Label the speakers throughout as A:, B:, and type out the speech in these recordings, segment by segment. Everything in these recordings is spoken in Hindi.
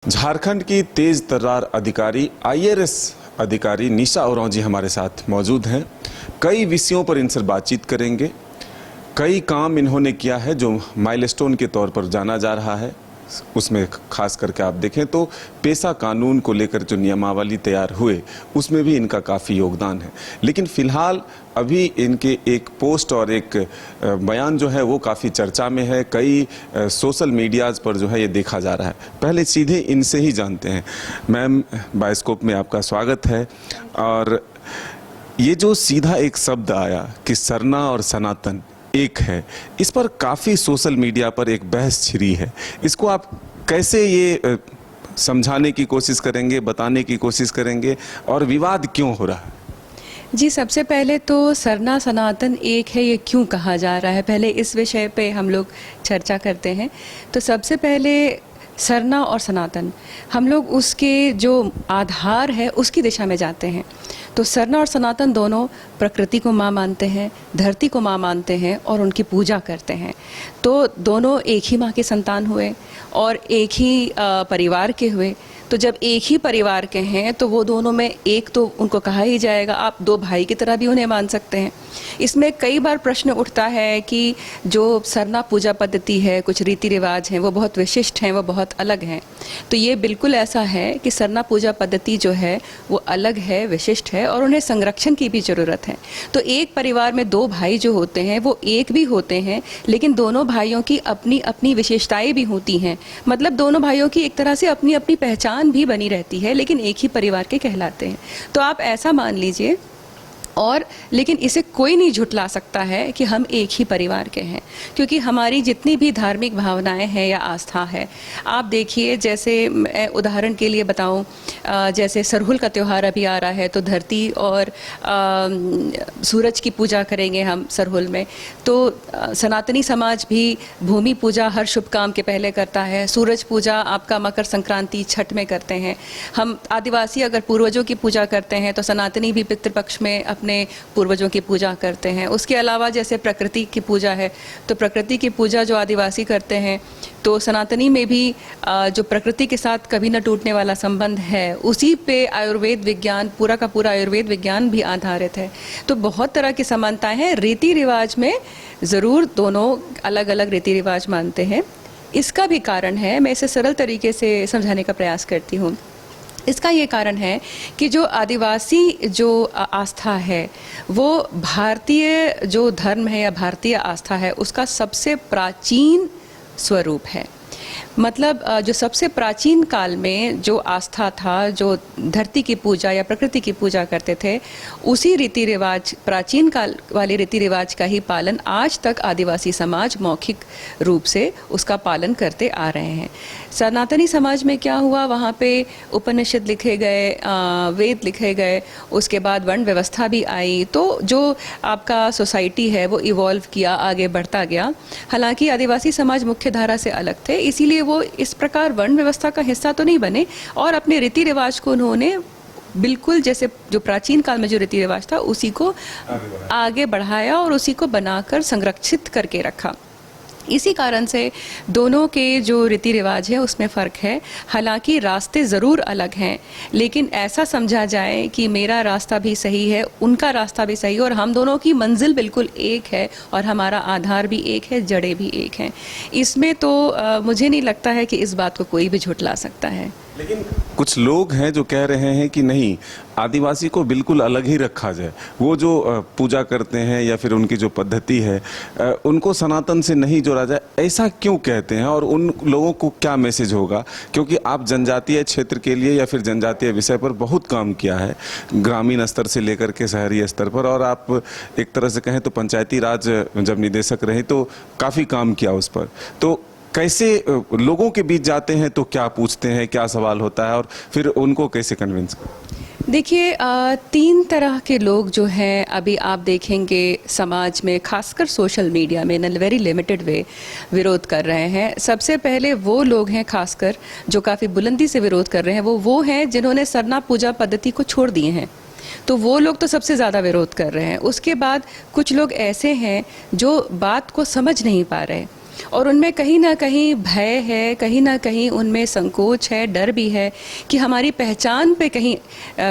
A: झारखंड की तेज तर्रार अधिकारी आईआरएस अधिकारी निशा ओरांव जी हमारे साथ मौजूद हैं। कई विषयों पर इनसे बातचीत करेंगे। कई काम इन्होंने किया है जो माइलस्टोन के तौर पर जाना जा रहा है। उसमें खास करके आप देखें तो पेशा कानून को लेकर जो नियमावली तैयार हुए उसमें भी इनका काफ़ी योगदान है। लेकिन फिलहाल अभी इनके एक पोस्ट और एक बयान जो है वो काफ़ी चर्चा में है। कई सोशल मीडियाज़ पर जो है ये देखा जा रहा है। पहले सीधे इनसे ही जानते हैं। मैम, बायोस्कोप में आपका स्वागत है। और ये जो सीधा एक शब्द आया कि सरना और सनातन एक है, इस पर काफ़ी सोशल मीडिया पर एक बहस छिड़ी है। इसको आप कैसे ये समझाने की कोशिश करेंगे, बताने की कोशिश करेंगे, और विवाद क्यों हो रहा है?
B: जी, सबसे पहले तो सरना सनातन एक है, ये क्यों कहा जा रहा है, पहले इस विषय पे हम लोग चर्चा करते हैं। तो सबसे पहले सरना और सनातन हम लोग उसके जो आधार है उसकी दिशा में जाते हैं। तो सरना और सनातन दोनों प्रकृति को माँ मानते हैं, धरती को माँ मानते हैं और उनकी पूजा करते हैं। तो दोनों एक ही माँ के संतान हुए और एक ही परिवार के हुए। तो जब एक ही परिवार के हैं तो वो दोनों में एक तो उनको कहा ही जाएगा, आप दो भाई की तरह भी उन्हें मान सकते हैं। इसमें कई बार प्रश्न उठता है कि जो सरना पूजा पद्धति है, कुछ रीति रिवाज हैं, वो बहुत विशिष्ट हैं, वो बहुत अलग हैं। तो ये बिल्कुल ऐसा है कि सरना पूजा पद्धति जो है वो अलग है, विशिष्ट है और उन्हें संरक्षण की भी ज़रूरत है। तो एक परिवार में दो भाई जो होते हैं वो एक भी होते हैं, लेकिन दोनों भाइयों की अपनी अपनी विशेषताएं भी होती हैं। मतलब दोनों भाइयों की एक तरह से अपनी अपनी पहचान भी बनी रहती है, लेकिन एक ही परिवार के कहलाते हैं। तो आप ऐसा मान लीजिए। और लेकिन इसे कोई नहीं झुठला सकता है कि हम एक ही परिवार के हैं, क्योंकि हमारी जितनी भी धार्मिक भावनाएं हैं या आस्था है, आप देखिए, जैसे मैं उदाहरण के लिए बताऊं, जैसे सरहुल का त्यौहार अभी आ रहा है, तो धरती और सूरज की पूजा करेंगे हम सरहुल में। तो सनातनी समाज भी भूमि पूजा हर शुभ काम के पहले करता है। सूरज पूजा आपका मकर संक्रांति छठ में करते हैं। हम आदिवासी अगर पूर्वजों की पूजा करते हैं तो सनातनी भी पितृपक्ष में अपने पूर्वजों की पूजा करते हैं। उसके अलावा जैसे प्रकृति की पूजा है, तो प्रकृति की पूजा जो आदिवासी करते हैं, तो सनातनी में भी जो प्रकृति के साथ कभी न टूटने वाला संबंध है, उसी पे आयुर्वेद विज्ञान, पूरा का पूरा आयुर्वेद विज्ञान भी आधारित है। तो बहुत तरह की समानताएं हैं। रीति रिवाज में ज़रूर दोनों अलग अलग रीति रिवाज मानते हैं। इसका भी कारण है, मैं इसे सरल तरीके से समझाने का प्रयास करती हूँ। इसका ये कारण है कि जो आदिवासी जो आस्था है, वो भारतीय जो धर्म है या भारतीय आस्था है, उसका सबसे प्राचीन स्वरूप है। मतलब जो सबसे प्राचीन काल में जो आस्था था, जो धरती की पूजा या प्रकृति की पूजा करते थे, उसी रीति रिवाज, प्राचीन काल वाले रीति रिवाज का ही पालन आज तक आदिवासी समाज मौखिक रूप से उसका पालन करते आ रहे हैं। सनातनी समाज में क्या हुआ, वहाँ पे उपनिषद लिखे गए, वेद लिखे गए, उसके बाद वर्ण व्यवस्था भी आई। तो जो आपका सोसाइटी है वो इवॉल्व किया, आगे बढ़ता गया। हालांकि आदिवासी समाज मुख्य धारा से अलग थे, इसीलिए वो इस प्रकार वर्ण व्यवस्था का हिस्सा तो नहीं बने और अपने रीति रिवाज को उन्होंने बिल्कुल जैसे जो प्राचीन काल में जो रीति रिवाज था उसी को आगे बढ़ाया और उसी को बनाकर संरक्षित करके रखा। इसी कारण से दोनों के जो रीति रिवाज है उसमें फ़र्क है। हालांकि रास्ते ज़रूर अलग हैं, लेकिन ऐसा समझा जाए कि मेरा रास्ता भी सही है, उनका रास्ता भी सही है और हम दोनों की मंजिल बिल्कुल एक है और हमारा आधार भी एक है, जड़ें भी एक हैं। इसमें तो मुझे नहीं लगता है कि इस बात को कोई भी झुठला सकता है।
A: लेकिन कुछ लोग हैं जो कह रहे हैं कि नहीं, आदिवासी को बिल्कुल अलग ही रखा जाए। वो जो पूजा करते हैं या फिर उनकी जो पद्धति है, उनको सनातन से नहीं जोड़ा जाए। ऐसा क्यों कहते हैं और उन लोगों को क्या मैसेज होगा? क्योंकि आप जनजातीय क्षेत्र के लिए या फिर जनजातीय विषय पर बहुत काम किया है, ग्रामीण स्तर से लेकर के शहरी स्तर पर, और आप एक तरह से कहें तो पंचायती राज जब निदेशक रहे तो काफ़ी काम किया उस पर। तो कैसे लोगों के बीच जाते हैं तो क्या पूछते हैं, क्या सवाल होता है और फिर उनको कैसे कन्विंस करते?
B: देखिए, तीन तरह के लोग जो हैं अभी आप देखेंगे समाज में, खासकर सोशल मीडिया में, इन वेरी लिमिटेड वे विरोध कर रहे हैं। सबसे पहले वो लोग हैं खासकर जो काफ़ी बुलंदी से विरोध कर रहे हैं, वो हैं जिन्होंने सरना पूजा पद्धति को छोड़ दिए हैं। तो वो लोग तो सबसे ज़्यादा विरोध कर रहे हैं। उसके बाद कुछ लोग ऐसे हैं जो बात को समझ नहीं पा रहे। और उनमें कहीं ना कहीं भय है, कहीं ना कहीं उनमें संकोच है, डर भी है कि हमारी पहचान पे कहीं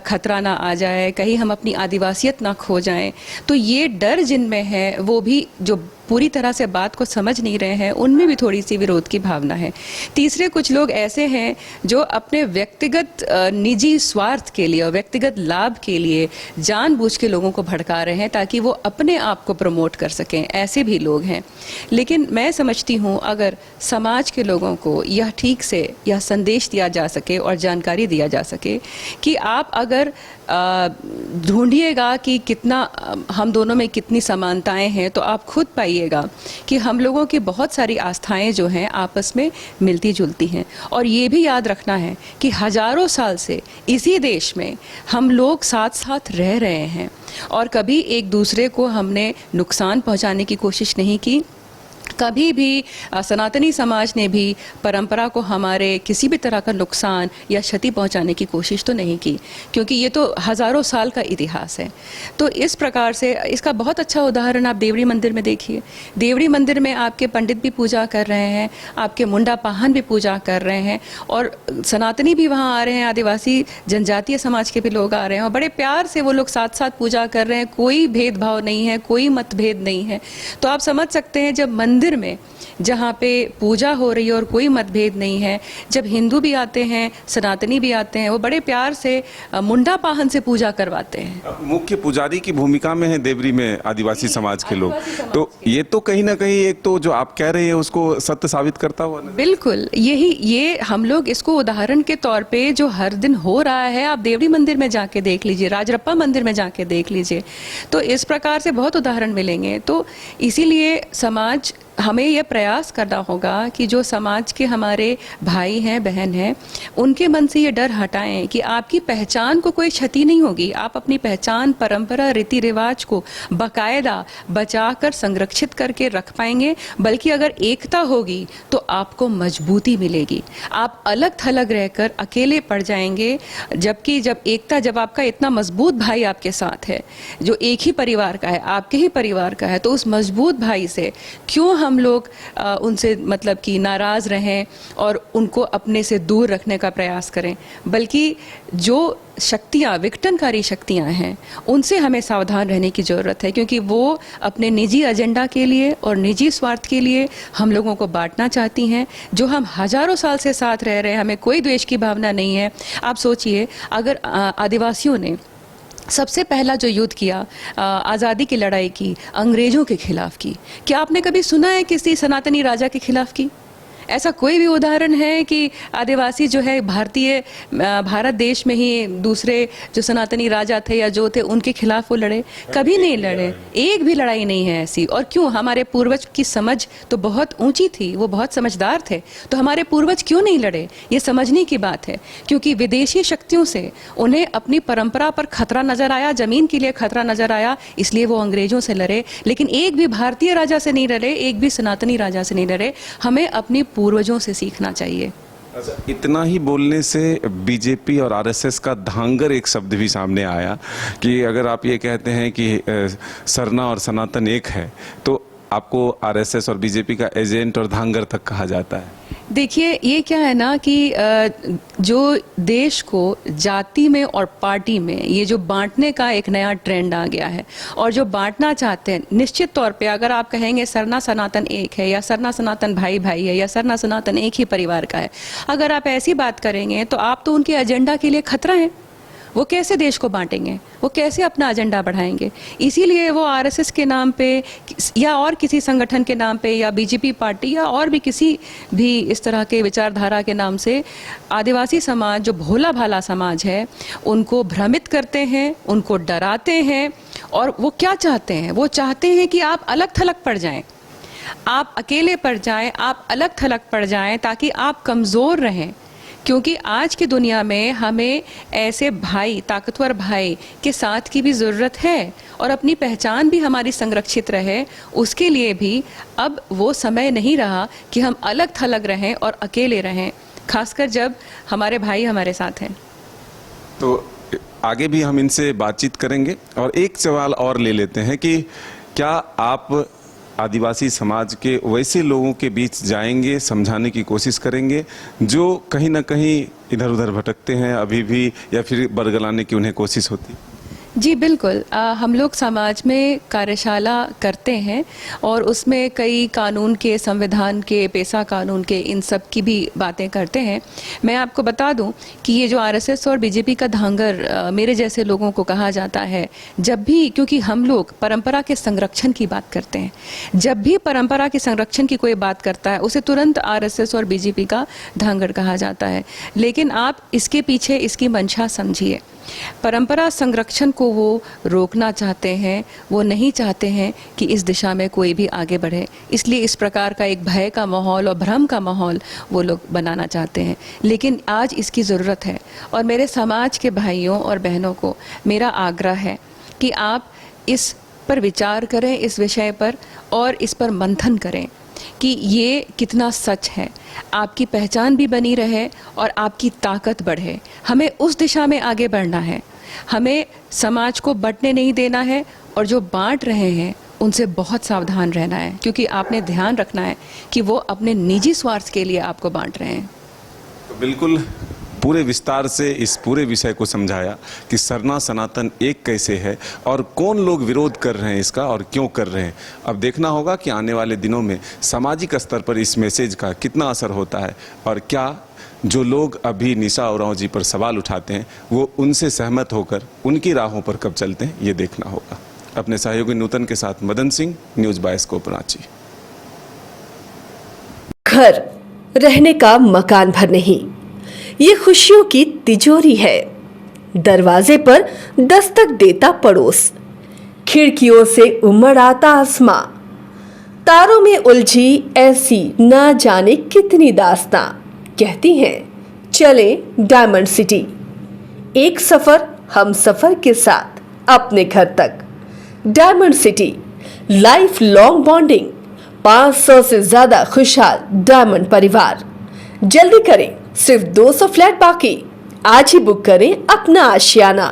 B: खतरा ना आ जाए, कहीं हम अपनी आदिवासियत ना खो जाएं। तो ये डर जिनमें है वो भी जो पूरी तरह से बात को समझ नहीं रहे हैं, उनमें भी थोड़ी सी विरोध की भावना है। तीसरे कुछ लोग ऐसे हैं जो अपने व्यक्तिगत निजी स्वार्थ के लिए और व्यक्तिगत लाभ के लिए जानबूझ के लोगों को भड़का रहे हैं ताकि वो अपने आप को प्रमोट कर सकें। ऐसे भी लोग हैं। लेकिन मैं समझती हूँ अगर समाज के लोगों को यह ठीक से यह संदेश दिया जा सके और जानकारी दिया जा सके कि आप अगर ढूंढिएगा कि कितना हम दोनों में कितनी समानताएं हैं, तो आप खुद पाइएगा कि हम लोगों की बहुत सारी आस्थाएं जो हैं आपस में मिलती जुलती हैं। और ये भी याद रखना है कि हजारों साल से इसी देश में हम लोग साथ साथ रह रहे हैं और कभी एक दूसरे को हमने नुकसान पहुंचाने की कोशिश नहीं की। कभी भी सनातनी समाज ने भी परंपरा को हमारे किसी भी तरह का नुकसान या क्षति पहुंचाने की कोशिश तो नहीं की, क्योंकि ये तो हज़ारों साल का इतिहास है। तो इस प्रकार से इसका बहुत अच्छा उदाहरण आप देवड़ी मंदिर में देखिए। देवड़ी मंदिर में आपके पंडित भी पूजा कर रहे हैं, आपके मुंडा पाहन भी पूजा कर रहे हैं और सनातनी भी वहाँ आ रहे हैं, आदिवासी जनजातीय समाज के भी लोग आ रहे हैं और बड़े प्यार से वो लोग साथ साथ पूजा कर रहे हैं। कोई भेदभाव नहीं है, कोई मतभेद नहीं है। तो आप समझ सकते हैं जब मंदिर में जहाँ पे पूजा हो रही है और कोई मतभेद नहीं है, जब हिंदू भी आते हैं, सनातनी भी आते हैं, वो बड़े प्यार से मुंडा पाहन से पूजा करवाते हैं।
A: मुख्य पुजारी की भूमिका में है देवरी में आदिवासी समाज के लोग, तो ये तो कहीं ना कहीं एक तो जो आप कह रहे हैं उसको सत्य साबित करता हुआ ना?
B: बिल्कुल, ये हम लोग इसको उदाहरण के तौर पे जो हर दिन हो रहा है, आप देवरी मंदिर में जाके देख लीजिए, राजरप्पा मंदिर में जाके देख लीजिए, तो इस प्रकार से बहुत उदाहरण मिलेंगे। तो इसीलिए समाज हमें यह प्रयास करना होगा कि जो समाज के हमारे भाई हैं, बहन हैं, उनके मन से ये डर हटाएं कि आपकी पहचान को कोई क्षति नहीं होगी। आप अपनी पहचान, परंपरा, रीति रिवाज को बाकायदा बचाकर संरक्षित करके रख पाएंगे, बल्कि अगर एकता होगी तो आपको मजबूती मिलेगी। आप अलग थलग रहकर अकेले पड़ जाएंगे, जबकि जब आपका इतना मजबूत भाई आपके साथ है, जो एक ही परिवार का है, आपके ही परिवार का है, तो उस मजबूत भाई से क्यों हम लोग उनसे मतलब कि नाराज़ रहें और उनको अपने से दूर रखने का प्रयास करें। बल्कि जो शक्तियाँ, विघटनकारी शक्तियाँ हैं, उनसे हमें सावधान रहने की ज़रूरत है, क्योंकि वो अपने निजी एजेंडा के लिए और निजी स्वार्थ के लिए हम लोगों को बांटना चाहती हैं। जो हम हज़ारों साल से साथ रह रहे हैं, हमें कोई द्वेष की भावना नहीं है। आप सोचिए, अगर आदिवासियों ने सबसे पहला जो युद्ध किया, आज़ादी की लड़ाई की, अंग्रेज़ों के खिलाफ की, क्या आपने कभी सुना है किसी सनातनी राजा के खिलाफ की? ऐसा कोई भी उदाहरण है कि आदिवासी जो है भारत देश में ही दूसरे जो सनातनी राजा थे या जो थे उनके खिलाफ वो लड़े? कभी नहीं लड़े। एक भी लड़ाई नहीं है ऐसी। और क्यों? हमारे पूर्वज की समझ तो बहुत ऊंची थी, वो बहुत समझदार थे, तो हमारे पूर्वज क्यों नहीं लड़े? ये समझने की बात है। क्योंकि विदेशी शक्तियों से उन्हें अपनी परंपरा पर खतरा नजर आया, जमीन के लिए खतरा नजर आया, इसलिए वो अंग्रेजों से लड़े। लेकिन एक भी भारतीय राजा से नहीं लड़े, एक भी सनातनी राजा से नहीं लड़े। हमें अपनी पूर्वजों से सीखना चाहिए।
A: अच्छा, इतना ही बोलने से बीजेपी और आरएसएस का धांगर एक शब्द भी सामने आया कि अगर आप ये कहते हैं कि सरना और सनातन एक है, तो आपको आरएसएस और बीजेपी का एजेंट और धांगर तक कहा जाता है।
B: देखिए, ये क्या है ना कि जो देश को जाति में और पार्टी में ये जो बांटने का एक नया ट्रेंड आ गया है, और जो बांटना चाहते हैं, निश्चित तौर पे अगर आप कहेंगे सरना सनातन एक है या सरना सनातन भाई भाई है या सरना सनातन एक ही परिवार का है, अगर आप ऐसी बात करेंगे तो आप तो उनके एजेंडा के लिए खतरा है। वो कैसे देश को बांटेंगे? वो कैसे अपना एजेंडा बढ़ाएंगे? इसीलिए वो आरएसएस के नाम पे या और किसी संगठन के नाम पे या बीजेपी पार्टी या और भी किसी भी इस तरह के विचारधारा के नाम से आदिवासी समाज, जो भोला भाला समाज है, उनको भ्रमित करते हैं, उनको डराते हैं। और वो क्या चाहते हैं? वो चाहते हैं कि आप अलग थलग पड़ जाएं, आप अकेले पड़ जाएं, आप अलग थलग पड़ जाएं, ताकि आप कमज़ोर रहें। क्योंकि आज की दुनिया में हमें ऐसे भाई, ताकतवर भाई के साथ की भी ज़रूरत है, और अपनी पहचान भी हमारी संरक्षित रहे, उसके लिए भी अब वो समय नहीं रहा कि हम अलग थलग रहें और अकेले रहें, खासकर जब हमारे भाई हमारे साथ हैं।
A: तो आगे भी हम इनसे बातचीत करेंगे, और एक सवाल और ले लेते हैं कि क्या आप आदिवासी समाज के वैसे लोगों के बीच जाएंगे, समझाने की कोशिश करेंगे जो कहीं ना कहीं इधर उधर भटकते हैं अभी भी, या फिर बरगलाने की उन्हें कोशिश होती है।
B: जी बिल्कुल, हम लोग समाज में कार्यशाला करते हैं और उसमें कई कानून के, संविधान के, पेशा कानून के, इन सब की भी बातें करते हैं। मैं आपको बता दूं कि ये जो आरएसएस और बीजेपी का धांगर मेरे जैसे लोगों को कहा जाता है, जब भी, क्योंकि हम लोग परंपरा के संरक्षण की बात करते हैं, जब भी परंपरा के संरक्षण की कोई बात करता है उसे तुरंत आरएसएस और बीजेपी का धांगर कहा जाता है। लेकिन आप इसके पीछे इसकी मंशा समझिए। परंपरा संरक्षण को वो रोकना चाहते हैं, वो नहीं चाहते हैं कि इस दिशा में कोई भी आगे बढ़े, इसलिए इस प्रकार का एक भय का माहौल और भ्रम का माहौल वो लोग बनाना चाहते हैं। लेकिन आज इसकी ज़रूरत है और मेरे समाज के भाइयों और बहनों को मेरा आग्रह है कि आप इस पर विचार करें, इस विषय पर, और इस पर मंथन करें कि ये कितना सच है, आपकी पहचान भी बनी रहे और आपकी ताकत बढ़े। हमें उस दिशा में आगे बढ़ना है, हमें समाज को बंटने नहीं देना है, और जो बांट रहे हैं उनसे बहुत सावधान रहना है, क्योंकि आपने ध्यान रखना है कि वो अपने निजी स्वार्थ के लिए आपको बांट रहे हैं।
A: तो बिल्कुल पूरे विस्तार से इस पूरे विषय को समझाया कि सरना सनातन एक कैसे है और कौन लोग विरोध कर रहे हैं इसका और क्यों कर रहे हैं। अब देखना होगा कि आने वाले दिनों में सामाजिक स्तर पर इस मैसेज का कितना असर होता है, और क्या जो लोग अभी निशा उरांव जी पर सवाल उठाते हैं वो उनसे सहमत होकर उनकी राहों पर कब चलते हैं, ये देखना होगा। अपने सहयोगी नूतन के साथ मदन सिंह, न्यूज़ बायोस्कोप रांची।
C: घर रहने का मकान भर नहीं, ये खुशियों की तिजोरी है। दरवाजे पर दस्तक देता पड़ोस, खिड़कियों से उमड़ आता आसमां, तारों में उलझी ऐसी ना जाने कितनी दास्तां। कहती हैं चले डायमंड सिटी, एक सफर हम सफर के साथ अपने घर तक। Diamond city, life long bonding, 500 से ज्यादा खुशहाल डायमंड परिवार। जल्दी करें, सिर्फ 200 फ्लैट बाकी। आज ही बुक करें अपना आशियाना।